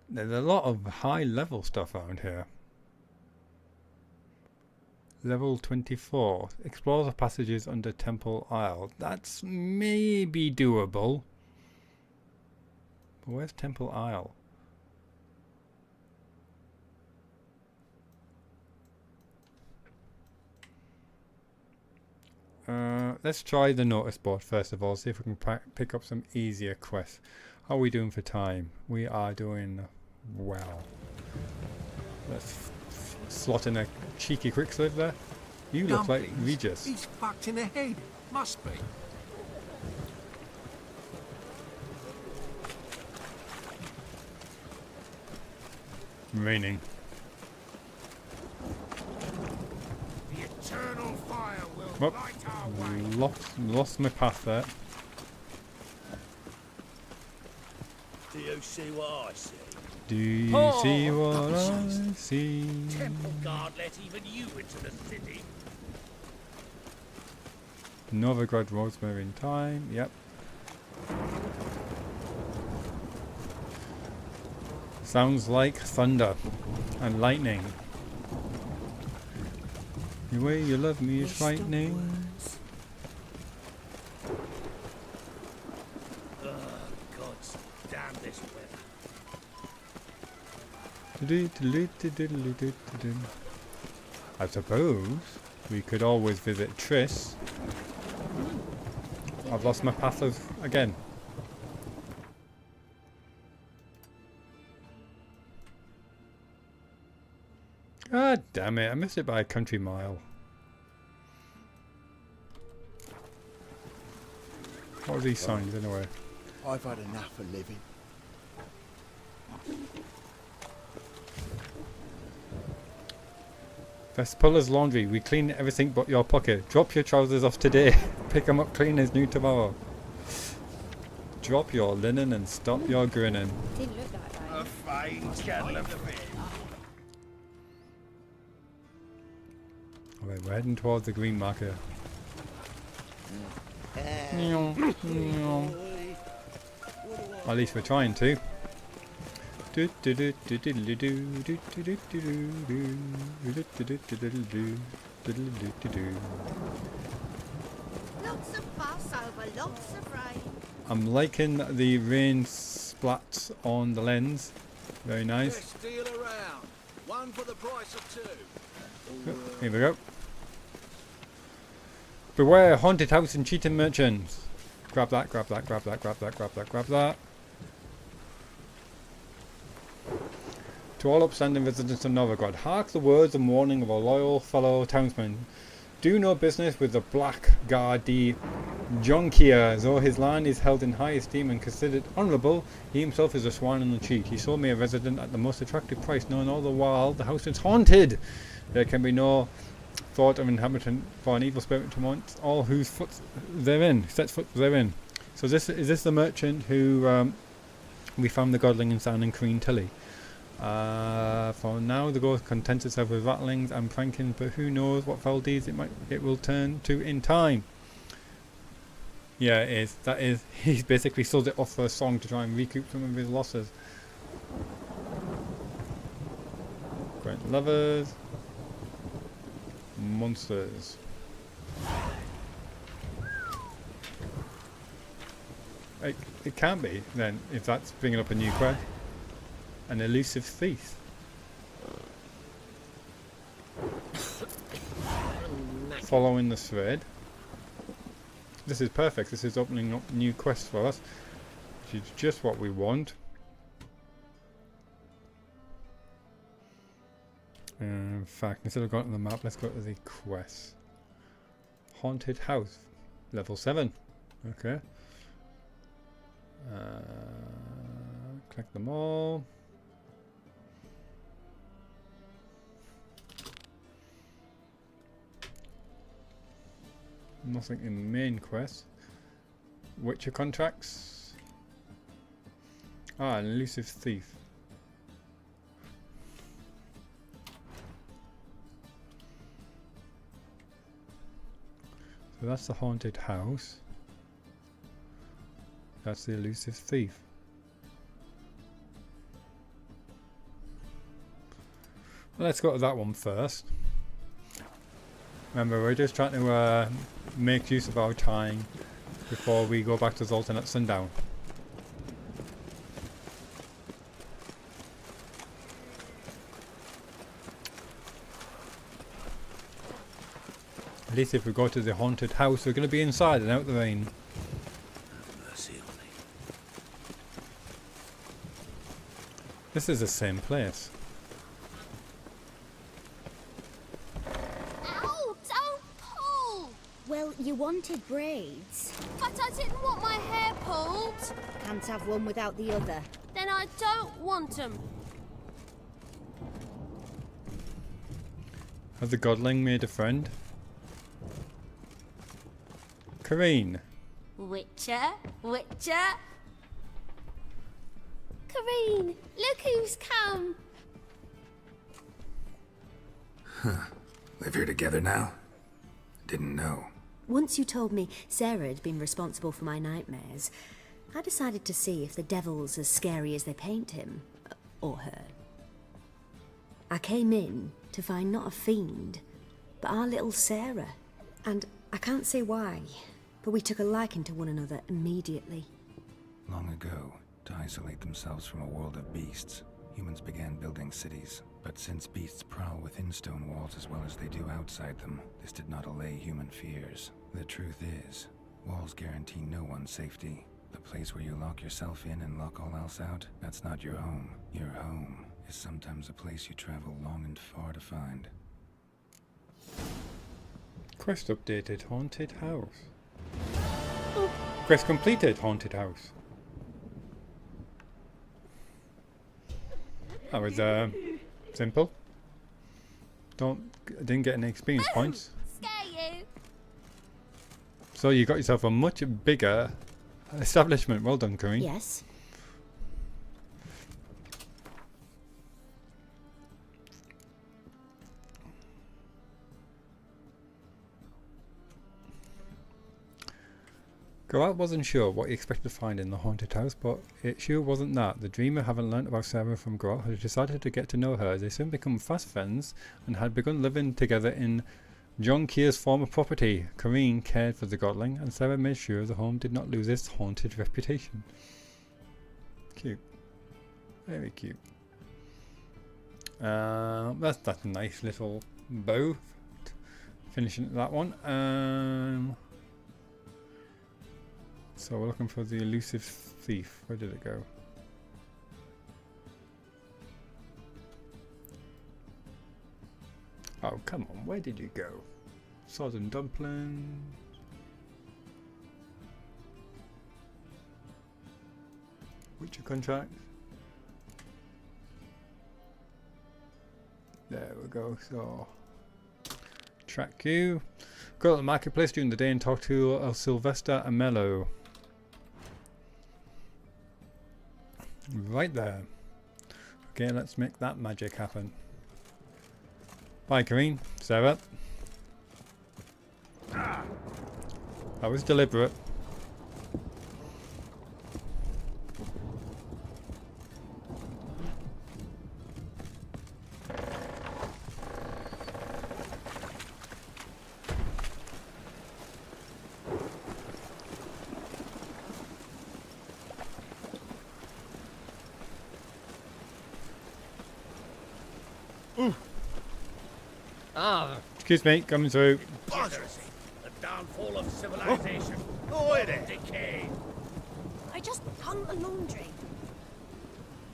[SPEAKER 1] There's a lot of high level stuff around here. Level 24. Explore the passages under Temple Isle. That's maybe doable. But where's Temple Isle? Let's try the notice board first of all, see if we can pick up some easier quests. How are we doing for time? We are doing well. Let's slot in a cheeky quick save there. You look like Regis.
[SPEAKER 12] He's fucked in the head. Must be.
[SPEAKER 1] Raining.
[SPEAKER 9] The eternal fire will light our way.
[SPEAKER 1] Lost my path there.
[SPEAKER 11] Do you see what I see?
[SPEAKER 1] Do you see what I see?
[SPEAKER 9] Temple guard let even you into the city.
[SPEAKER 1] Novigrad Rosemary in time, yep. Sounds like thunder and lightning. The way you love me is frightening.
[SPEAKER 9] Gods damn this weather.
[SPEAKER 1] I suppose we could always visit Triss. I've lost my path again. Ah, damn it, I missed it by a country mile. What are these signs anyway?
[SPEAKER 11] I've had enough of living.
[SPEAKER 1] Vespula's laundry. We clean everything but your pocket. Drop your trousers off today. Pick 'em up clean as new tomorrow. Drop your linen and stop your grinning.
[SPEAKER 7] Didn't look like that.
[SPEAKER 9] A fine kettle of fish.
[SPEAKER 1] Alright, we're heading towards the green marker. At least we're trying to.
[SPEAKER 7] Lots of fuss over lots of rain.
[SPEAKER 1] I'm liking the rain splats on the lens. Very nice.
[SPEAKER 12] Best deal around. One for the price of two.
[SPEAKER 1] Here we go. Beware haunted house and cheating merchants. Grab that, grab that, grab that, grab that, grab that, grab that. To all upstanding residents of Novigrad, hark the words and warning of a loyal fellow townsman. Do no business with the blackguardy Jonkier. Though his land is held in high esteem and considered honourable, he himself is a swine on the cheek. He sold me a resident at the most attractive price, knowing all the while the house is haunted. There can be no thought of inhabitant for an evil spirit to want all whose foot therein, sets foot therein. So is this the merchant who we found the godling and sound in Queen Tilly? For now, the ghost contents itself with rattlings and prankings, but who knows what foul deeds it will turn to in time. Yeah, it is. That is. He's basically sold it off for a song to try and recoup some of his losses. Great lovers, monsters. It can't be then if that's bringing up a new quest. An elusive thief. Following the thread. This is perfect. This is opening up new quests for us, which is just what we want. In fact, instead of going to the map, let's go to the quest. Haunted house, level 7. Okay. Collect them all. Nothing in the main quest. Witcher contracts. Ah, an elusive thief. So that's the haunted house. That's the elusive thief. Well, let's go to that one first. Remember, we're just trying to make use of our time before we go back to Zoltan at sundown. At least if we go to the haunted house, we're going to be inside and out the rain.
[SPEAKER 11] Mercy on me.
[SPEAKER 1] This is the same place.
[SPEAKER 7] Ow! Don't pull!
[SPEAKER 14] Well, you wanted braids.
[SPEAKER 7] But I didn't want my hair pulled.
[SPEAKER 14] Can't have one without the other.
[SPEAKER 7] Then I don't want them.
[SPEAKER 1] Has the godling made a friend? Kareen.
[SPEAKER 7] Witcher? Witcher? Kareen, look who's come.
[SPEAKER 8] Huh. Live here together now? Didn't know.
[SPEAKER 14] Once you told me Sarah had been responsible for my nightmares, I decided to see if the devil's as scary as they paint him. Or her. I came in to find not a fiend, but our little Sarah. And I can't say why, but we took a liking to one another immediately.
[SPEAKER 8] Long ago, to isolate themselves from a world of beasts, humans began building cities. But since beasts prowl within stone walls as well as they do outside them, this did not allay human fears. The truth is, walls guarantee no one's safety. The place where you lock yourself in and lock all else out, that's not your home. Your home is sometimes a place you travel long and far to find.
[SPEAKER 1] Quest updated, haunted house. Quest completed, haunted house. That was simple. Didn't get any experience points.
[SPEAKER 7] Scare you.
[SPEAKER 1] So you got yourself a much bigger establishment. Well done, Kareen.
[SPEAKER 14] Yes.
[SPEAKER 1] Geralt wasn't sure what he expected to find in the haunted house, but it sure wasn't that. The dreamer, having learnt about Sarah from Geralt, had decided to get to know her. They soon become fast friends and had begun living together in John Keir's former property. Kareen cared for the godling, and Sarah made sure the home did not lose its haunted reputation. Cute. Very cute. That's a nice little bow. Finishing that one. So we're looking for the elusive thief. Where did it go? Oh, come on. Where did you go? Swords and Dumplings. Witcher contract. There we go. So, track Q. Go to the marketplace during the day and talk to Sylvester and Mello. Right there. Okay, let's make that magic happen. Bye, Kareen. Sarah. That was deliberate. Excuse me, coming through.
[SPEAKER 11] Degeneracy, the downfall of civilization. Oh, decay.
[SPEAKER 14] I just hung the laundry.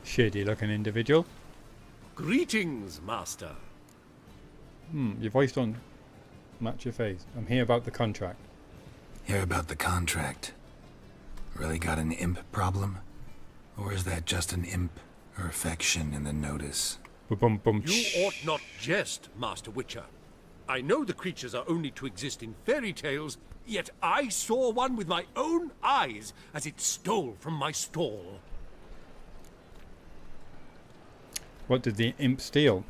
[SPEAKER 1] Shady looking individual.
[SPEAKER 12] Greetings, master.
[SPEAKER 1] Your voice don't match your face. I'm here about the contract.
[SPEAKER 8] Hear about the contract? Really got an imp problem? Or is that just an imp or affection in the notice?
[SPEAKER 1] Bum, bum,
[SPEAKER 12] You ought not jest, Master Witcher. I know the creatures are only to exist in fairy tales, yet I saw one with my own eyes as it stole from my stall.
[SPEAKER 1] What did the imp steal?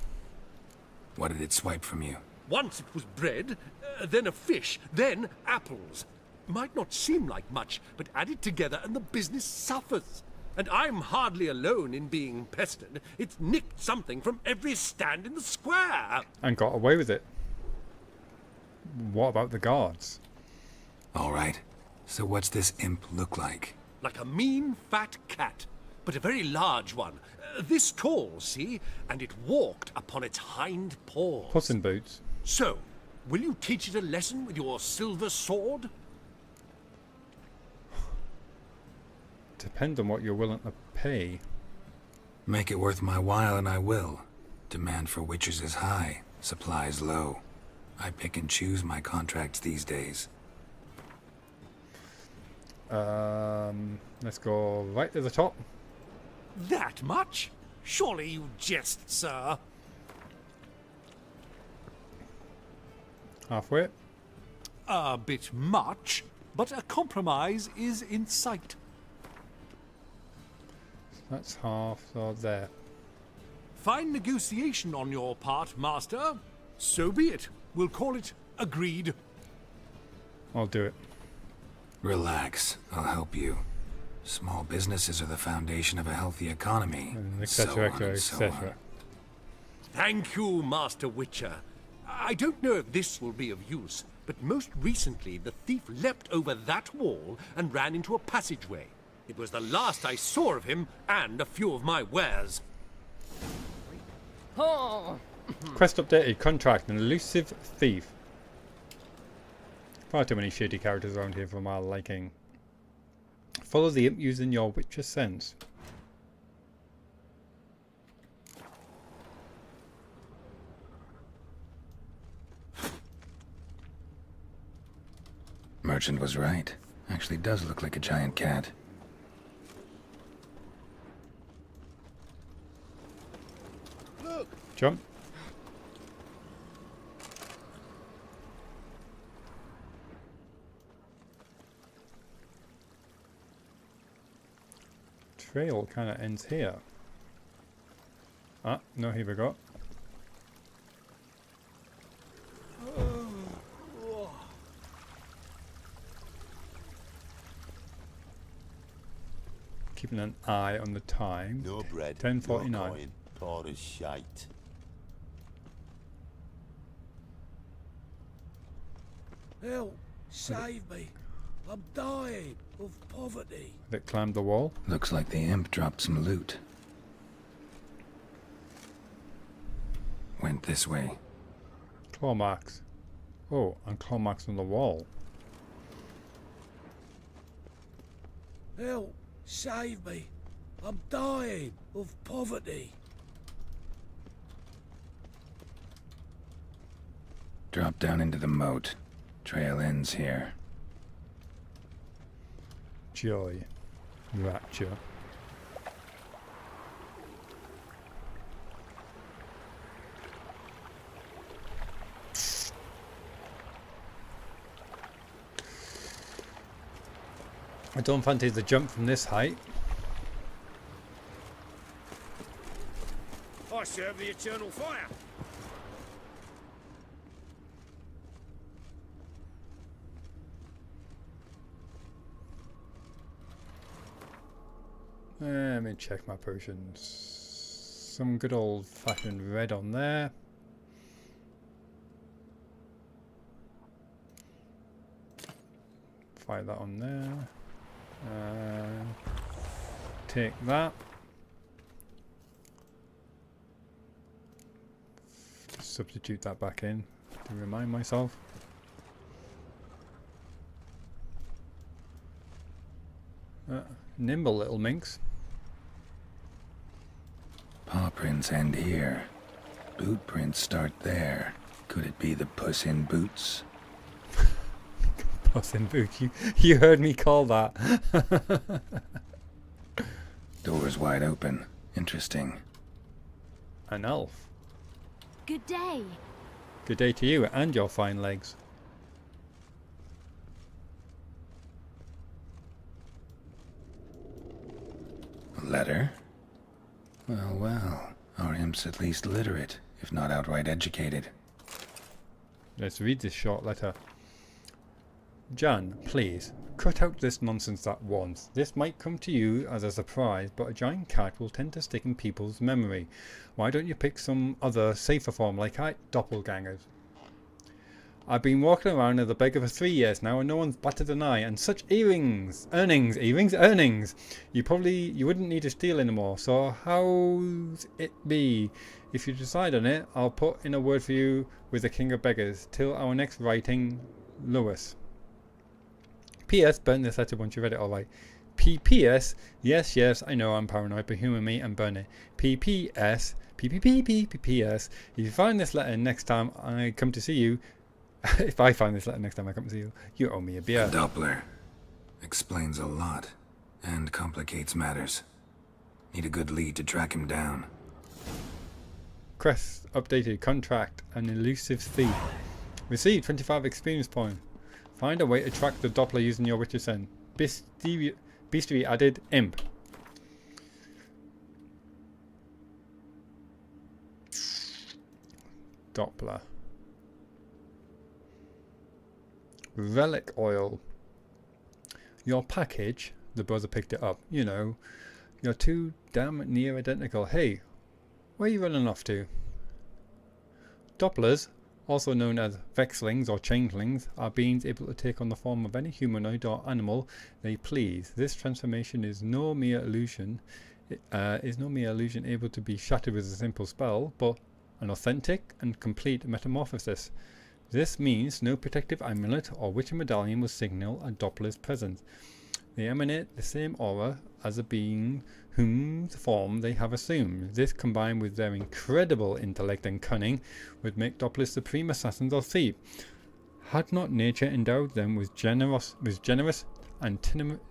[SPEAKER 8] What did it swipe from you?
[SPEAKER 12] Once it was bread, then a fish, then apples. Might not seem like much, but add it together and the business suffers. And I'm hardly alone in being pestered. It's nicked something from every stand in the square.
[SPEAKER 1] And got away with it. What about the guards?
[SPEAKER 8] All right. So what's this imp look like?
[SPEAKER 12] Like a mean, fat cat, but a very large one. This tall, see? And it walked upon its hind paws.
[SPEAKER 1] Puss in Boots.
[SPEAKER 12] So, Will you teach it a lesson with your silver sword?
[SPEAKER 1] Depends on what you're willing to pay.
[SPEAKER 8] Make it worth my while and I will. Demand for witchers is high, supplies low. I pick and choose my contracts these days.
[SPEAKER 1] Let's go right to the top.
[SPEAKER 12] That much? Surely you jest, sir.
[SPEAKER 1] Halfway.
[SPEAKER 12] A bit much, but a compromise is in sight.
[SPEAKER 1] That's half, so there.
[SPEAKER 12] Fine negotiation on your part, Master. So be it. We'll call it agreed.
[SPEAKER 1] I'll do it.
[SPEAKER 8] Relax, I'll help you. Small businesses are the foundation of a healthy economy,
[SPEAKER 1] etc.,
[SPEAKER 8] so on and so on.
[SPEAKER 1] etc.
[SPEAKER 12] Thank you, Master Witcher. I don't know if this will be of use, but most recently the thief leapt over that wall and ran into a passageway. It was the last I saw of him and a few of my wares.
[SPEAKER 6] Oh.
[SPEAKER 1] Quest updated. Contract. An elusive thief. Far too many shitty characters around here for my liking. Follow the imp using your Witcher sense.
[SPEAKER 8] Merchant was right. Actually does look like a giant cat.
[SPEAKER 3] Look!
[SPEAKER 1] Jump. Trail kind of ends here. Ah, no, here we go. Keeping an eye on the time.
[SPEAKER 10] No bread.
[SPEAKER 1] 10:49.
[SPEAKER 10] No coin. Poor as shite.
[SPEAKER 11] Help! Save me! I'm dying of poverty.
[SPEAKER 1] That climbed the wall.
[SPEAKER 8] Looks like the imp dropped some loot. Went this way.
[SPEAKER 1] Claw marks. Oh, and claw marks on the wall.
[SPEAKER 11] Help! Save me! I'm dying of poverty.
[SPEAKER 8] Drop down into the moat. Trail ends here.
[SPEAKER 1] Joy. Rapture. I don't fancy the jump from this height.
[SPEAKER 11] I serve the eternal fire.
[SPEAKER 1] Let me check my potions. Some good old fashioned red on there. Fire that on there. Take that. Substitute that back in to remind myself. Nimble little minx.
[SPEAKER 8] Paw prints end here. Boot prints start there. Could it be the Puss in Boots?
[SPEAKER 1] Puss in Boots. You heard me call that.
[SPEAKER 8] Doors wide open. Interesting.
[SPEAKER 1] An elf.
[SPEAKER 7] Good day.
[SPEAKER 1] Good day to you and your fine legs.
[SPEAKER 8] A letter? Well, well. Our imp's at least literate, if not outright educated.
[SPEAKER 1] Let's read this short letter. Jan, please, cut out this nonsense at once. This might come to you as a surprise, but a giant cat will tend to stick in people's memory. Why don't you pick some other safer form like doppelgangers? I've been walking around as a beggar for 3 years now, and no one's batted an eye. And such earnings. You wouldn't need to steal anymore. So how's it be? If you decide on it, I'll put in a word for you with the King of Beggars. Till our next writing, Lewis. P.S. Burn this letter once you read it alright. P.P.S. Yes, I know I'm paranoid, but humour me and burn it. P.P.S. P.P.P.P.P.S. If you find this letter next time I come to see you, if I find this letter next time I come to see you, you owe me a beer.
[SPEAKER 8] The Doppler explains a lot and complicates matters. Need a good lead to track him down.
[SPEAKER 1] Quest updated. Contract an elusive thief. Received 25 experience points. Find a way to track the Doppler using your Witcher Sen. Beastery added. Imp. Doppler. Relic oil. Your package. The brother picked it up. You know, you're too damn near identical. Hey, where are you running off to? Dopplers, also known as vexlings or changelings, are beings able to take on the form of any humanoid or animal they please. This transformation is no mere illusion. Able to be shattered with a simple spell, but an authentic and complete metamorphosis. This means no protective amulet or Witcher medallion will signal a Doppler's presence. They emanate the same aura as a being whose form they have assumed. This, combined with their incredible intellect and cunning, would make Dopplers supreme assassins or thieves. Had not nature endowed them with generous and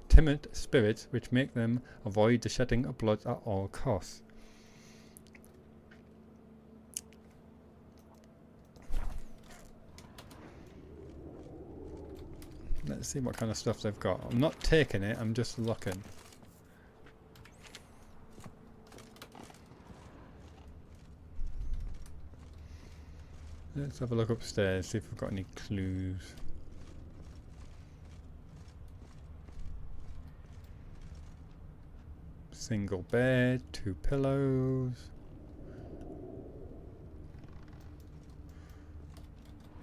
[SPEAKER 1] timid spirits, which make them avoid the shedding of blood at all costs. Let's see what kind of stuff they've got. I'm not taking it, I'm just looking. Let's have a look upstairs, see if we've got any clues. Single bed, 2 pillows.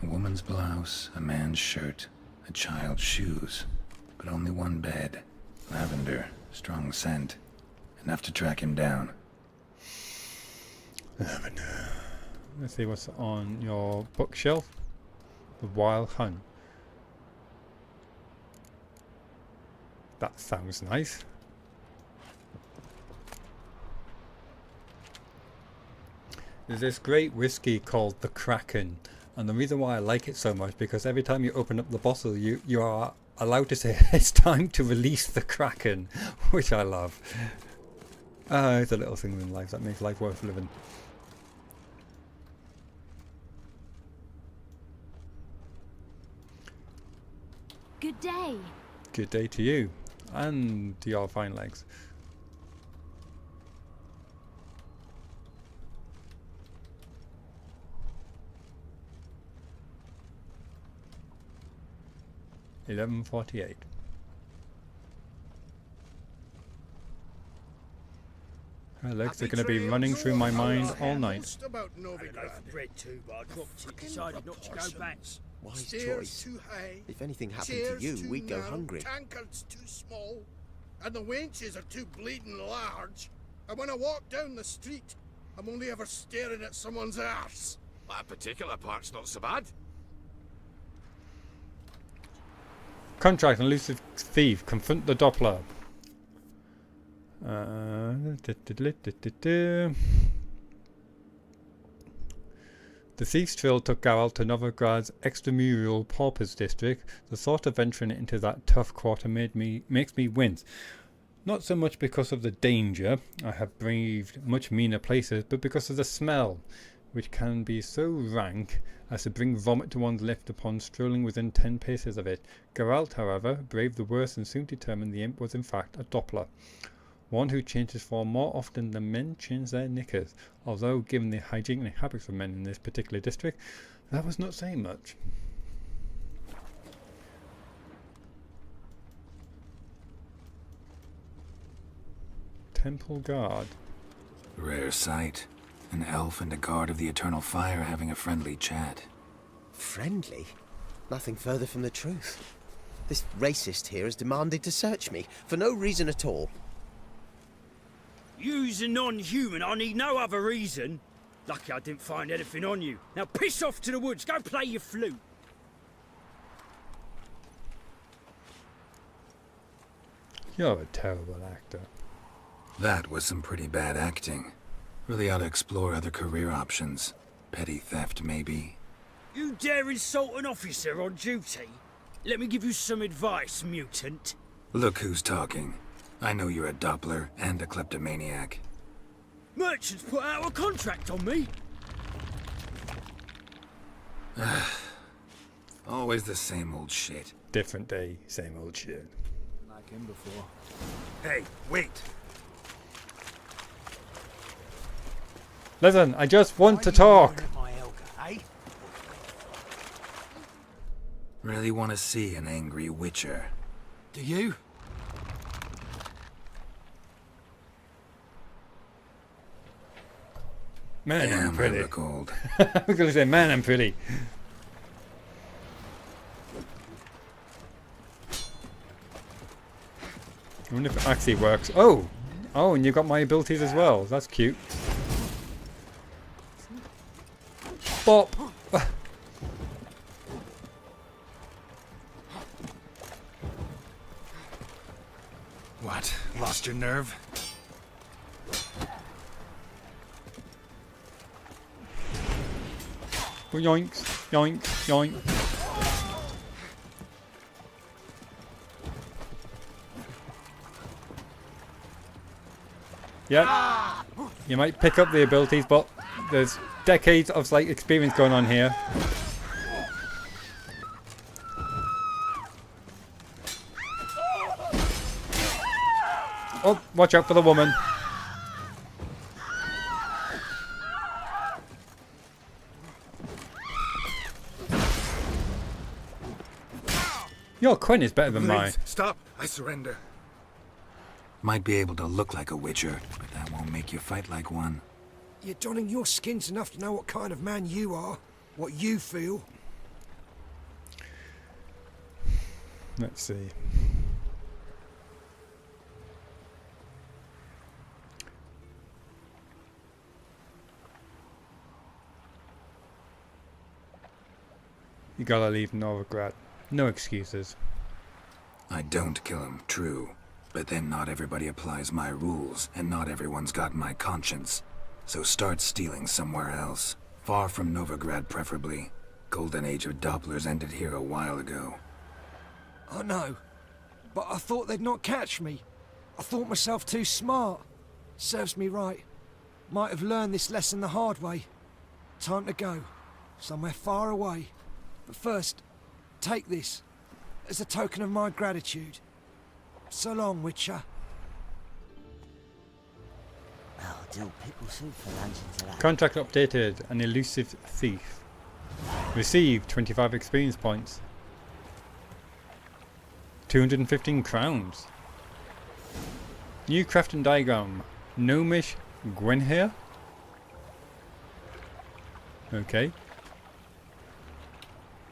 [SPEAKER 8] A woman's blouse, a man's shirt, a child's shoes, but only one bed. Lavender, strong scent, enough to track him down.
[SPEAKER 1] Lavender. Let's see what's on your bookshelf. The Wild Hunt. That sounds nice. There's this great whiskey called the Kraken. And the reason why I like it so much, because every time you open up the bottle, you are allowed to say, it's time to release the Kraken, which I love. It's the little things in life that makes life worth living.
[SPEAKER 7] Good day.
[SPEAKER 1] Good day to you, and to your fine legs. $11:48. Her legs are going to be running through my mind all night.
[SPEAKER 11] About Novigrad.
[SPEAKER 6] Bread too, but I dropped it. Decided not to go back.
[SPEAKER 15] Wise
[SPEAKER 11] Stairs
[SPEAKER 15] choice.
[SPEAKER 11] too high.
[SPEAKER 15] If anything happened to
[SPEAKER 11] chairs
[SPEAKER 15] you,
[SPEAKER 11] too
[SPEAKER 15] we'd go
[SPEAKER 11] narrow,
[SPEAKER 15] hungry.
[SPEAKER 11] Tankards too small, and the wenches are too bleeding large. And when I walk down the street, I'm only ever staring at someone's arse.
[SPEAKER 9] That particular part's not so bad.
[SPEAKER 1] Contract an elusive thief. Confront the Doppler. The thief's trail took Geralt to Novigrad's extramural paupers district. The thought of venturing into that tough quarter makes me wince. Not so much because of the danger, I have braved much meaner places, but because of the smell, which can be so rank as to bring vomit to one's lips upon strolling within 10 paces of it. Geralt, however, braved the worst and soon determined the imp was in fact a Doppler. One who changes form more often than men change their knickers, although given the hygienic habits of men in this particular district, that was not saying much. Temple Guard.
[SPEAKER 8] Rare sight. An elf and a guard of the Eternal Fire having a friendly chat.
[SPEAKER 15] Friendly? Nothing further from the truth. This racist here has demanded to search me, for no reason at all.
[SPEAKER 5] You's a non-human, I need no other reason. Lucky I didn't find anything on you. Now piss off to the woods, go play your flute.
[SPEAKER 1] You're a terrible actor.
[SPEAKER 8] That was some pretty bad acting. Really ought to explore other career options. Petty theft, maybe.
[SPEAKER 5] You dare insult an officer on duty? Let me give you some advice, mutant.
[SPEAKER 8] Look who's talking. I know you're a Doppler and a kleptomaniac.
[SPEAKER 5] Merchants put out a contract on me.
[SPEAKER 8] Always the same old shit.
[SPEAKER 1] Different day, same old shit.
[SPEAKER 9] Like him before.
[SPEAKER 4] Hey, wait!
[SPEAKER 1] Listen, I just want to talk.
[SPEAKER 8] Really want to see an angry witcher.
[SPEAKER 9] Do you?
[SPEAKER 1] Man,
[SPEAKER 8] yeah,
[SPEAKER 1] I'm pretty.
[SPEAKER 8] I look old.
[SPEAKER 1] I was going to say, man, I'm pretty. I wonder if it actually works. Oh! Oh, and you've got my abilities as well. That's cute. Bop!
[SPEAKER 4] What? Lost your nerve?
[SPEAKER 1] Yoinks, yoink, yoink. Yeah, you might pick up the abilities, but there's decades of like experience going on here. Oh, watch out for the woman. Your Quinn is better than mine.
[SPEAKER 4] Stop! I surrender.
[SPEAKER 8] Might be able to look like a witcher, but that won't make you fight like one.
[SPEAKER 9] You're donning your skins enough to know what kind of man you are, what you feel.
[SPEAKER 1] Let's see. You gotta leave Novigrad. No excuses.
[SPEAKER 8] I don't kill him, true. But then not everybody applies my rules, and not everyone's got my conscience. So start stealing somewhere else. Far from Novigrad, preferably. Golden age of Dopplers ended here a while ago.
[SPEAKER 9] I know, but I thought they'd not catch me. I thought myself too smart. Serves me right. Might have learned this lesson the hard way. Time to go. Somewhere far away. But first, take this, as a token of my gratitude. So long, Witcher.
[SPEAKER 16] I'll do pickle soup for lunch until I...
[SPEAKER 1] Contract updated. An elusive thief. Received 25 experience points. 215 crowns. New crafting diagram. Gnomish Gwenhir. Okay.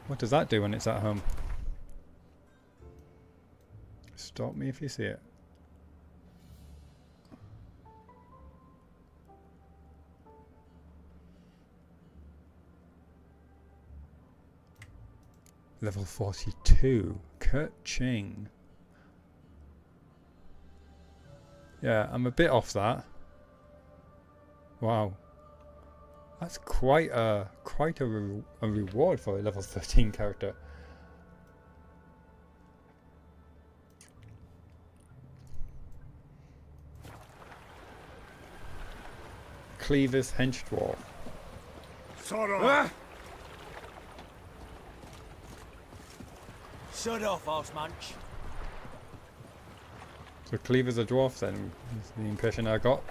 [SPEAKER 1] What does that do when it's at home? Stop me if you see it. Level 42. Kurt Ching. Yeah, I'm a bit off that. Wow. That's quite a reward for a level 13 character. Cleaver's hench dwarf.
[SPEAKER 6] Shut off, Arse Munch.
[SPEAKER 1] So Cleaver's a dwarf then, is the impression I got.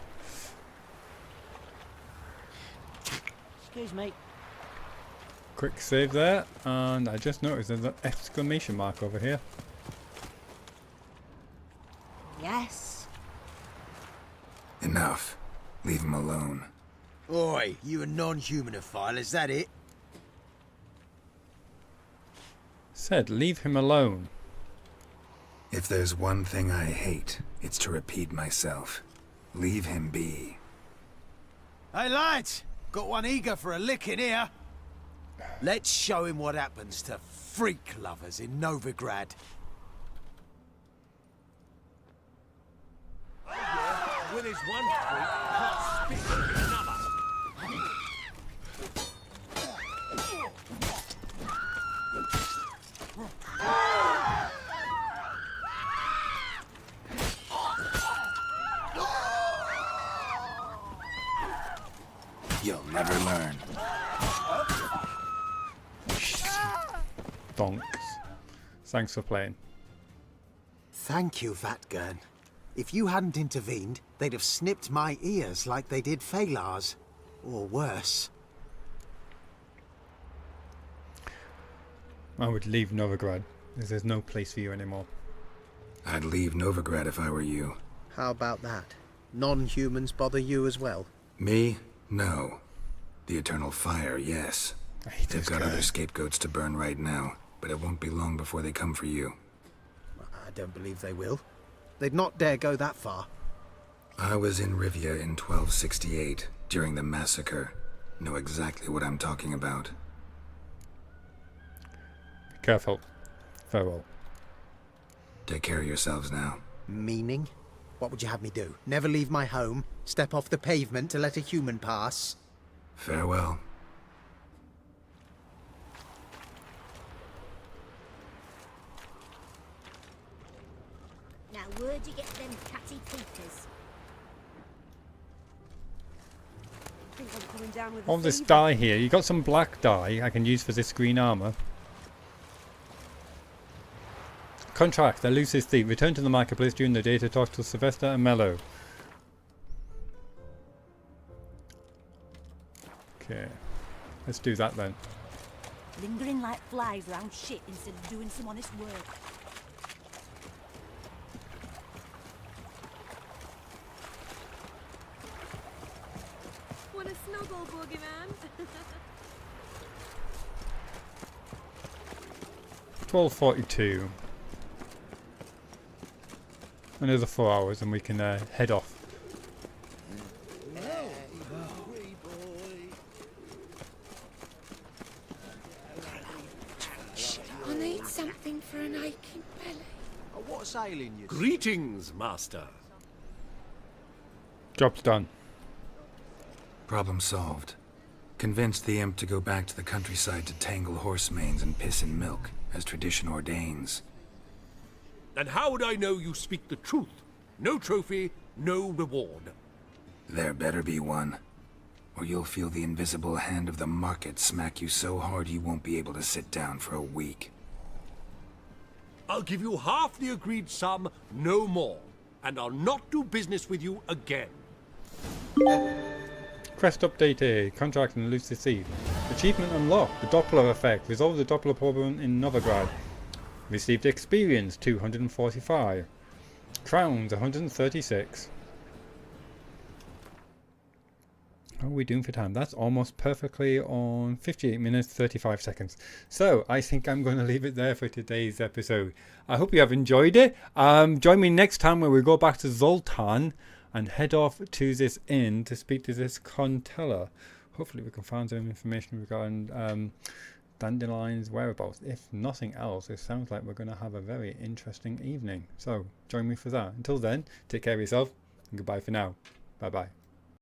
[SPEAKER 16] Excuse me.
[SPEAKER 1] Quick save there, and I just noticed there's an exclamation mark over here.
[SPEAKER 16] Yes?
[SPEAKER 8] Enough. Leave him alone.
[SPEAKER 6] Oi, you a non-humanophile, is that it?
[SPEAKER 1] said, leave him alone.
[SPEAKER 8] If there's one thing I hate, it's to repeat myself. Leave him be.
[SPEAKER 17] Hey lads, got one eager for a licking here. Let's show him what happens to freak lovers in Novigrad.
[SPEAKER 12] With his one freak, can't speak to another.
[SPEAKER 8] You'll never learn.
[SPEAKER 1] Donks. Thanks for playing.
[SPEAKER 17] Thank you, Vatgern. If you hadn't intervened, they'd have snipped my ears like they did Phalar's. Or worse.
[SPEAKER 1] I would leave Novigrad, because there's no place for you anymore.
[SPEAKER 8] I'd leave Novigrad if I were you.
[SPEAKER 15] How about that? Non-humans bother you as well?
[SPEAKER 8] Me? No. The Eternal Fire, yes. They've got other scapegoats to burn right now, but it won't be long before they come for you.
[SPEAKER 15] I don't believe they will. They'd not dare go that far.
[SPEAKER 8] I was in Rivia in 1268, during the massacre. Know exactly what I'm talking about.
[SPEAKER 1] Be careful. Farewell.
[SPEAKER 8] Take care of yourselves now.
[SPEAKER 15] Meaning? What would you have me do? Never leave my home? Step off the pavement to let a human pass?
[SPEAKER 8] Farewell.
[SPEAKER 18] Now, where'd you get them catty Peters?
[SPEAKER 1] All this dye here. You got some black dye I can use for this green armor. Contract. Elusive thief. Return to the marketplace during the day to talk to Sylvester and Mello. Okay. Let's do that then.
[SPEAKER 18] Lingering like flies around shit instead of doing some honest work.
[SPEAKER 19] What a snuggle, boogeyman.
[SPEAKER 1] 12:42. Another 4 hours and we can head off.
[SPEAKER 19] I need something for an aching belly.
[SPEAKER 17] Oh, what's ailing you?
[SPEAKER 12] Greetings, Master.
[SPEAKER 1] Job's done.
[SPEAKER 8] Problem solved. Convinced the imp to go back to the countryside to tangle horse manes and piss in milk, as tradition ordains.
[SPEAKER 12] And how would I know you speak the truth? No trophy, no reward.
[SPEAKER 8] There better be one, or you'll feel the invisible hand of the market smack you so hard you won't be able to sit down for a week.
[SPEAKER 12] I'll give you half the agreed sum, no more. And I'll not do business with you again.
[SPEAKER 1] Quest updated. Contract and elusive thief. Achievement unlocked. The Doppler effect. Resolve the Doppler problem in Novigrad. Received experience 245. Crowns 136. How are we doing for time? That's almost perfectly on 58 minutes 35 seconds. So I think I'm going to leave it there for today's episode. I hope you have enjoyed it. Join me next time where we go back to Zoltan and head off to this inn to speak to this conteller. Hopefully we can find some information regarding Dandelion's whereabouts. If nothing else, it sounds like we're going to have a very interesting evening. So join me for that. Until then, take care of yourself and goodbye for now. Bye bye.